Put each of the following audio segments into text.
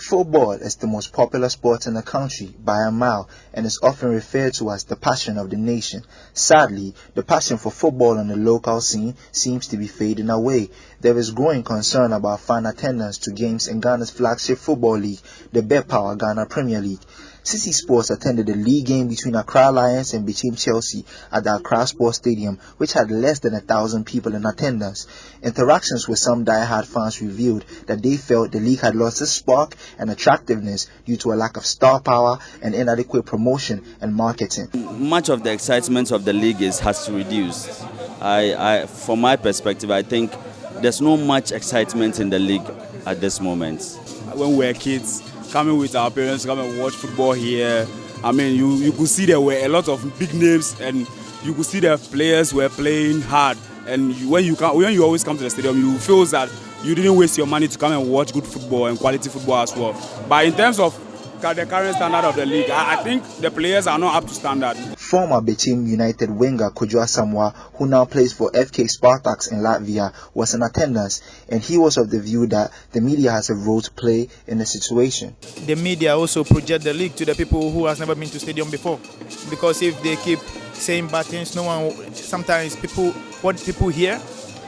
Football is the most popular sport in the country by a mile and is often referred to as the passion of the nation. Sadly, the passion for football on the local scene seems to be fading away. There is growing concern about fan attendance to games in Ghana's flagship football league, the Bet Power Ghana Premier League. Citi Sports attended a league game between Accra Lions and Team Chelsea at the Accra Sports Stadium, which had less than 1,000 people in attendance. Interactions with some die-hard fans revealed that they felt the league had lost its spark and attractiveness due to a lack of star power and inadequate promotion and marketing. Much of the excitement of the league has reduced. From my perspective, I think there's not much excitement in the league at this moment. When we were kids, coming with our parents, come and watch football here. I mean, you could see there were a lot of big names, and you could see the players were playing hard. And when you always come to the stadium, you feel that you didn't waste your money to come and watch good football and quality football as well. But in terms of the current standard of the league, I think the players are not up to standard. Former Betim United winger Kojo Asamoah, who now plays for FK Spartaks in Latvia, was in attendance, and he was of the view that the media has a role to play in the situation. The media also project the league to the people who has never been to stadium before, because if they keep saying bad things, sometimes what people hear,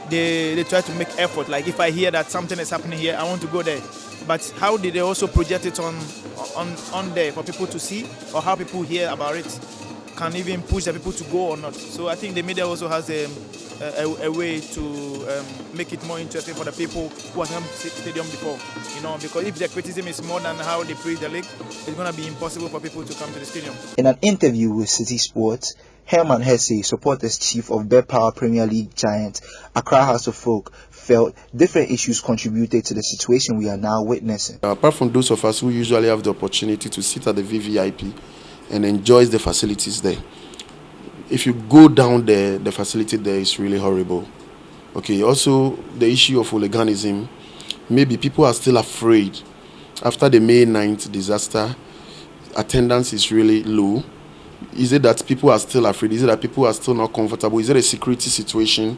they try to make effort. Like if I hear that something is happening here, I want to go there. But how did they also project it on there for people to see, or how people hear about it can even push the people to go or not? So I think the media also has a way to make it more interesting for the people who have come to the stadium before. Because if the criticism is more than how they praise the league, it's going to be impossible for people to come to the stadium. In an interview with Citi Sports, Herman Hesse, supporters chief of Bet Power Premier League giant Accra House of Folk, felt different issues contributed to the situation we are now witnessing. Apart from those of us who usually have the opportunity to sit at the VVIP and enjoy the facilities there, if you go down there, the facility there is really horrible. Okay, also the issue of hooliganism, maybe people are still afraid. After the May 9th disaster, attendance is really low. Is it that people are still afraid? Is it that people are still not comfortable? Is it a security situation?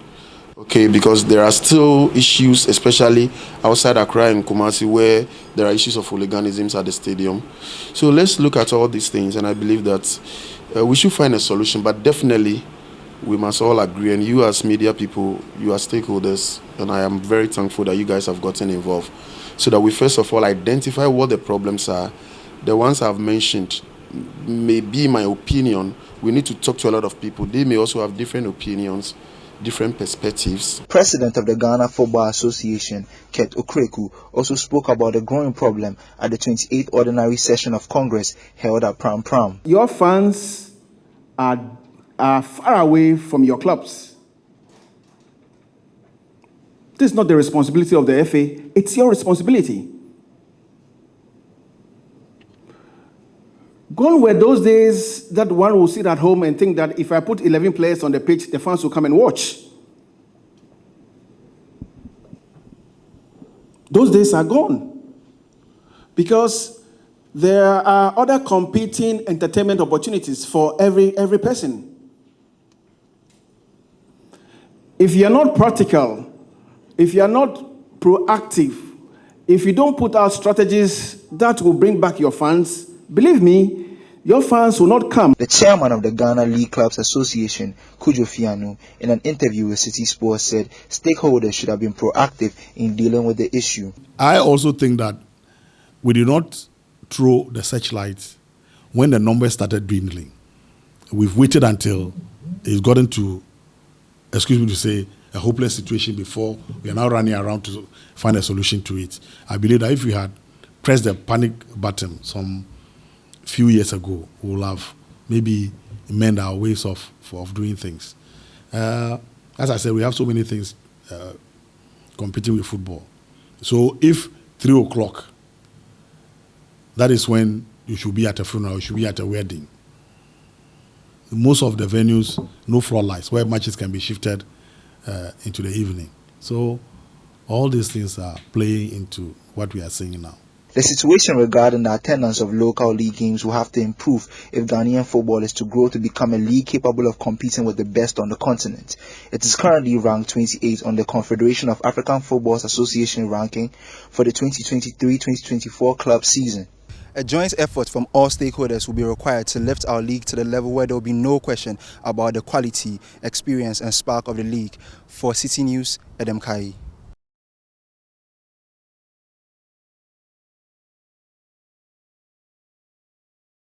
Okay, because there are still issues, especially outside Accra and Kumasi, where there are issues of hooliganism at the stadium. So let's look at all these things, and I believe that we should find a solution. But definitely, we must all agree, and you as media people, you are stakeholders, and I am very thankful that you guys have gotten involved, so that we first of all identify what the problems are. The ones I've mentioned may be my opinion. We need to talk to a lot of people. They may also have different opinions, different perspectives. President of the Ghana Football Association, Ket Okreku, also spoke about the growing problem at the 28th Ordinary Session of Congress held at Pram Pram. Your fans are far away from your clubs. This is not the responsibility of the FA, it's your responsibility. Gone were those days that one will sit at home and think that if I put 11 players on the pitch, the fans will come and watch. Those days are gone. Because there are other competing entertainment opportunities for every person. If you're not practical, if you're not proactive, if you don't put out strategies that will bring back your fans, believe me, your fans will not come. The chairman of the Ghana League Clubs Association, Kujo Fianu, in an interview with Citi Sports said stakeholders should have been proactive in dealing with the issue. I also think that we did not throw the searchlight when the numbers started dwindling. We've waited until it's gotten to, excuse me to say, a hopeless situation before we are now running around to find a solution to it. I believe that if we had pressed the panic button some few years ago, we will have maybe amend our ways of doing things. As I said, we have so many things competing with football. So if 3 o'clock, that is when you should be at a funeral, you should be at a wedding. Most of the venues, no floodlights, where matches can be shifted into the evening. So all these things are playing into what we are seeing now. The situation regarding the attendance of local league games will have to improve if Ghanaian football is to grow to become a league capable of competing with the best on the continent. It is currently ranked 28 on the Confederation of African Football Association ranking for the 2023-2024 club season. A joint effort from all stakeholders will be required to lift our league to the level where there will be no question about the quality, experience and spark of the league. For Citi News, Edem Kai.